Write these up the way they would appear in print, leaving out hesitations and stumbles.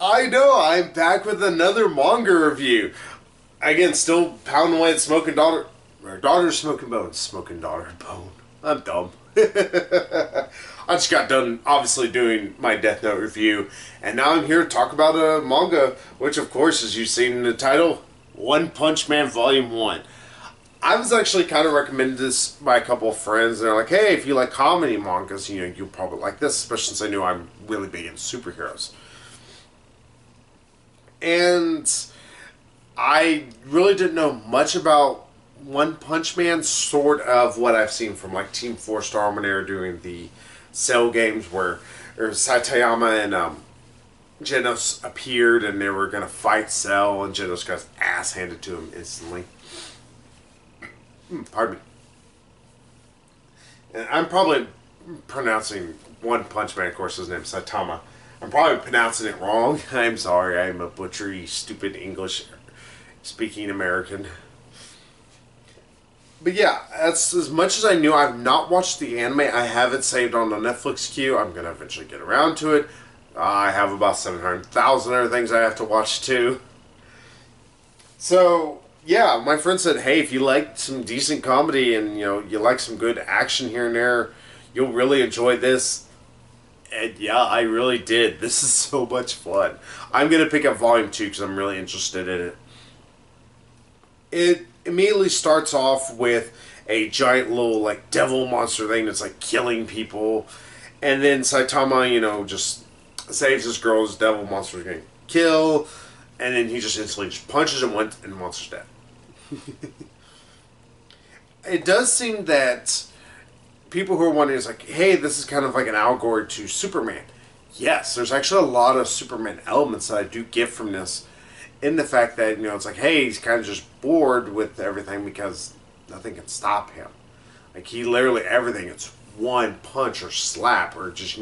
I know, I'm back with another manga review. Again, still pounding away at Smoking Daughter. Or Daughter Smoking Bone. Smoking Daughter Bone. I'm dumb. I just got done, obviously, doing my Death Note review, and now I'm here to talk about a manga, which, of course, as you've seen in the title, One Punch Man Volume 1. I was actually kind of recommended this by a couple of friends, and they're like, hey, if you like comedy mangas, you'll probably like this, especially since I knew I'm really big into superheroes. And I really didn't know much about One Punch Man, sort of what I've seen from like Team 4 Star when they were doing the Cell games where Saitama and Genos appeared and they were going to fight Cell, and Genos got his ass handed to him instantly. Pardon me. And I'm probably pronouncing One Punch Man, of course, his name's Saitama. I'm probably pronouncing it wrong. I'm sorry, I'm a butchery, stupid English speaking American. But yeah, that's as much as I knew. I've not watched the anime. I have it saved on the Netflix queue. I'm going to eventually get around to it. I have about 700,000 other things I have to watch too. So, yeah, my friend said, hey, if you like some decent comedy and, you like some good action here and there, you'll really enjoy this. And yeah, I really did. This is so much fun. I'm going to pick up Volume 2 because I'm really interested in it. It immediately starts off with a giant little, like, devil monster thing that's, like, killing people. And then Saitama, just saves this girl. This devil monster is going to kill. And then he just instantly just punches him once and the monster's dead. It does seem that people who are wondering is like, hey, this is kind of like an allegory to Superman. Yes, there's actually a lot of Superman elements that I do get from this, in the fact that, it's like, hey, he's kind of just bored with everything because nothing can stop him. Like, he literally, everything, it's one punch or slap or just,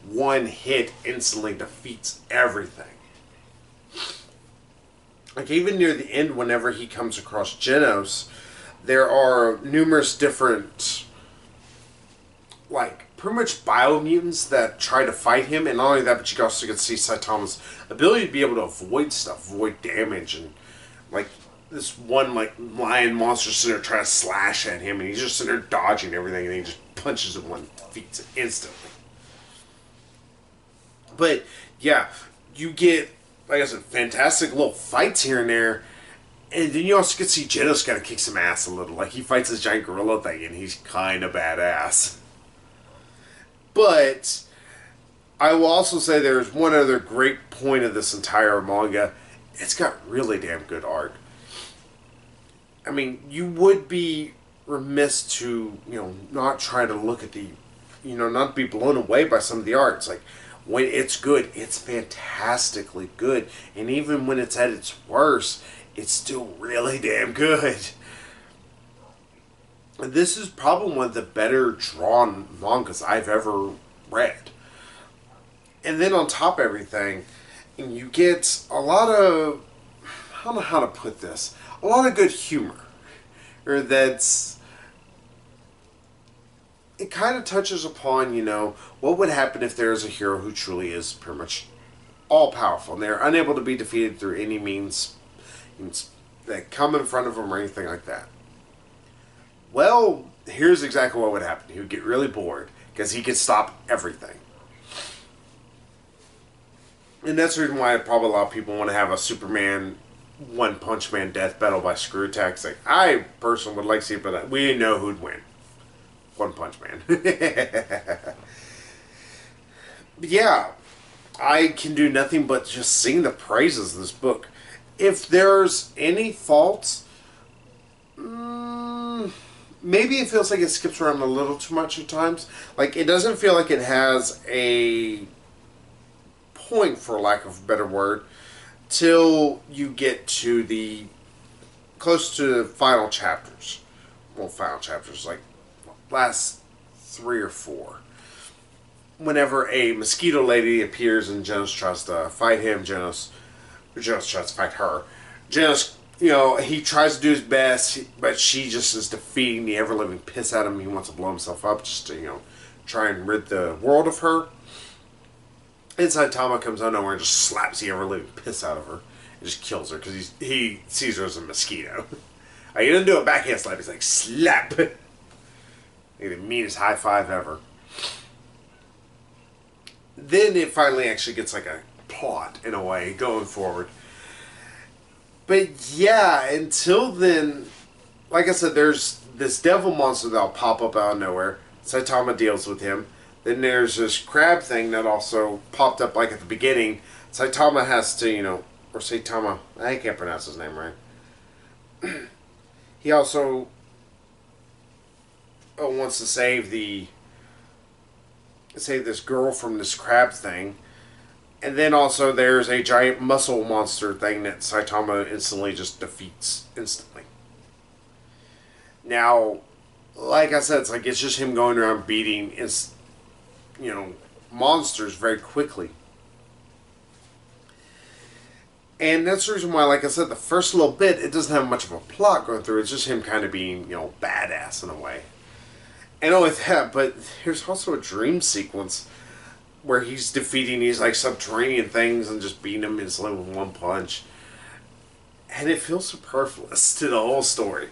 one hit instantly defeats everything. Like, even near the end, whenever he comes across Genos, there are numerous different, like, pretty much biomutants that try to fight him, and not only that, but you also get to see Saitama's ability to be able to avoid stuff, avoid damage, and, like, this one, like, lion monster sitting there trying to slash at him, and he's just sitting there dodging everything, and he just punches him one, defeats it instantly. But, yeah, you get, like I said, fantastic little fights here and there, and then you also get to see Genos kind of kick some ass a little. Like, he fights this giant gorilla thing, and he's kind of badass. But I will also say there's one other great point of this entire manga. It's got really damn good art. I mean, you would be remiss to, not try to look at the, not be blown away by some of the art. It's like, when it's good, it's fantastically good. And even when it's at its worst, it's still really damn good. This is probably one of the better drawn mangas I've ever read. And then on top of everything, you get a lot of, I don't know how to put this, a lot of good humor. Or that's, it kind of touches upon, what would happen if there is a hero who truly is pretty much all-powerful, and they're unable to be defeated through any means that come in front of them or anything like that. Well, here's exactly what would happen. He would get really bored because he could stop everything. And that's the reason why probably a lot of people want to have a Superman One Punch Man death battle by Screw Attack. Like, I personally would like to see it, but we know who'd win. One Punch Man. But yeah, I can do nothing but just sing the praises of this book. If there's any faults, maybe it feels like it skips around a little too much at times. Like, it doesn't feel like it has a point, for lack of a better word, till you get to the close to final chapters. Well, final chapters, like last 3 or 4. Whenever a mosquito lady appears and Genos tries to fight him, Genos tries to fight her. Genos, he tries to do his best, but she just is defeating the ever-living piss out of him. He wants to blow himself up just to, try and rid the world of her. And Saitama comes out of nowhere and just slaps the ever living piss out of her and just kills her because he sees her as a mosquito. He doesn't do a backhand slap, he's like, slap! Like the meanest high five ever. Then it finally actually gets like a plot, in a way, going forward. But yeah, until then, like I said, there's this devil monster that'll pop up out of nowhere. Saitama deals with him. Then there's this crab thing that also popped up like at the beginning. Saitama has to, or Saitama, I can't pronounce his name right. He also wants to save this girl from this crab thing. And then also there's a giant muscle monster thing that Saitama instantly just defeats instantly. Now, like I said, it's just him going around beating monsters very quickly. And that's the reason why, like I said, the first little bit, it doesn't have much of a plot going through. It's just him kind of being, badass in a way. And only that, but there's also a dream sequence where he's defeating these, subterranean things and just beating them instantly with one punch. And it feels superfluous to the whole story.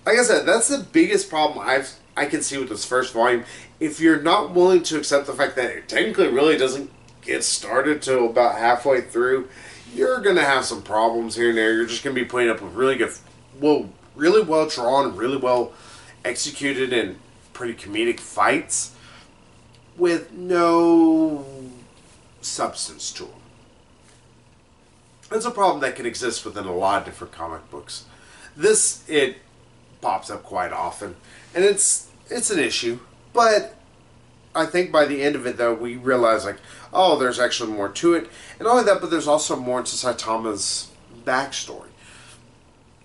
Like I said, that's the biggest problem I can see with this first volume. If you're not willing to accept the fact that it technically really doesn't get started till about halfway through, you're going to have some problems here and there. You're just going to be putting up with really well drawn, really well executed, and pretty comedic fights with no substance to them. That's a problem that can exist within a lot of different comic books. It pops up quite often, and it's an issue, but I think by the end of it, though, we realize, there's actually more to it. And not only that, but there's also more into Saitama's backstory,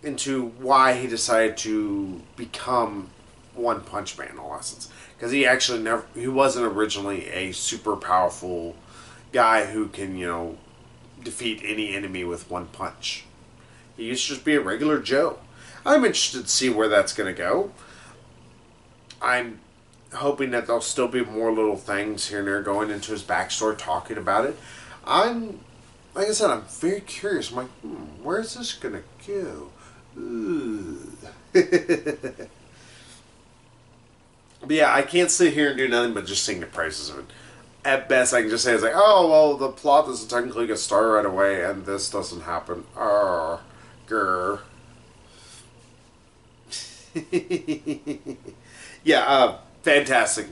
into why he decided to become One Punch Man, in all essence. Because he wasn't originally a super powerful guy who can, defeat any enemy with one punch. He used to just be a regular Joe. I'm interested to see where that's going to go. I'm hoping that there'll still be more little things here and there going into his backstory, talking about it. Like I said, I'm very curious. I'm like, where's this going to go? But yeah, I can't sit here and do nothing but just sing the praises of it. At best, I can just say it's the plot doesn't technically get started right away, and this doesn't happen. Grr. Yeah, fantastic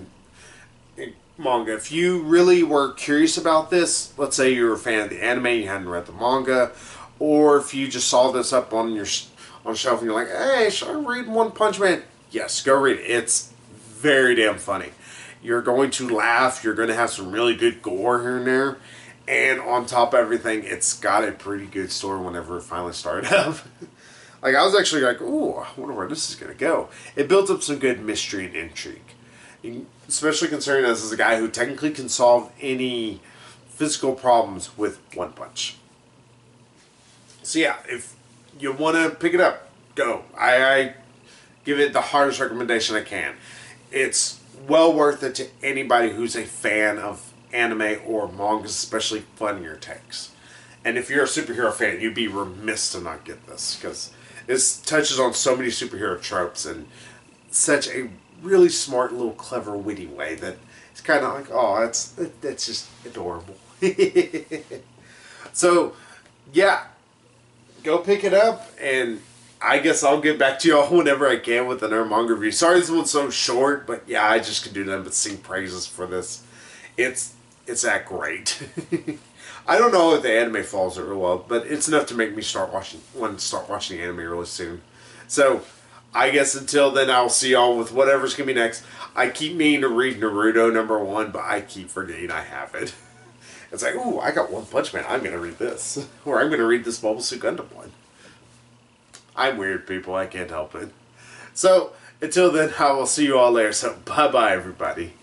manga. If you really were curious about this, let's say you were a fan of the anime, you hadn't read the manga, or if you just saw this up on the shelf and you're like, hey, should I read One Punch Man? Yes, go read it. It's very damn funny. You're going to laugh. You're going to have some really good gore here and there. And on top of everything, it's got a pretty good story whenever it finally started up. I was actually like, ooh, I wonder where this is going to go. It built up some good mystery and intrigue. Especially considering this is a guy who technically can solve any physical problems with one punch. So yeah, if you want to pick it up, go. I give it the hardest recommendation I can. It's well worth it to anybody who's a fan of anime or mangas, especially funnier takes. And if you're a superhero fan, you'd be remiss to not get this, because this touches on so many superhero tropes in such a really smart, little, clever, witty way that it's kind of like, oh, that's just adorable. So, yeah, go pick it up, and I guess I'll get back to y'all whenever I can with another manga review. Sorry this one's so short, but yeah, I just can do nothing but sing praises for this. It's that great. I don't know if the anime follows it real well, but it's enough to make me want to start watching the anime really soon. So, I guess until then, I'll see y'all with whatever's going to be next. I keep meaning to read Naruto #1, but I keep forgetting I have it. It's like, ooh, I got One Punch Man. I'm going to read this. Or I'm going to read this Mobile Suit Gundam one. I'm weird, people. I can't help it. So, until then, I will see you all later. So, bye-bye, everybody.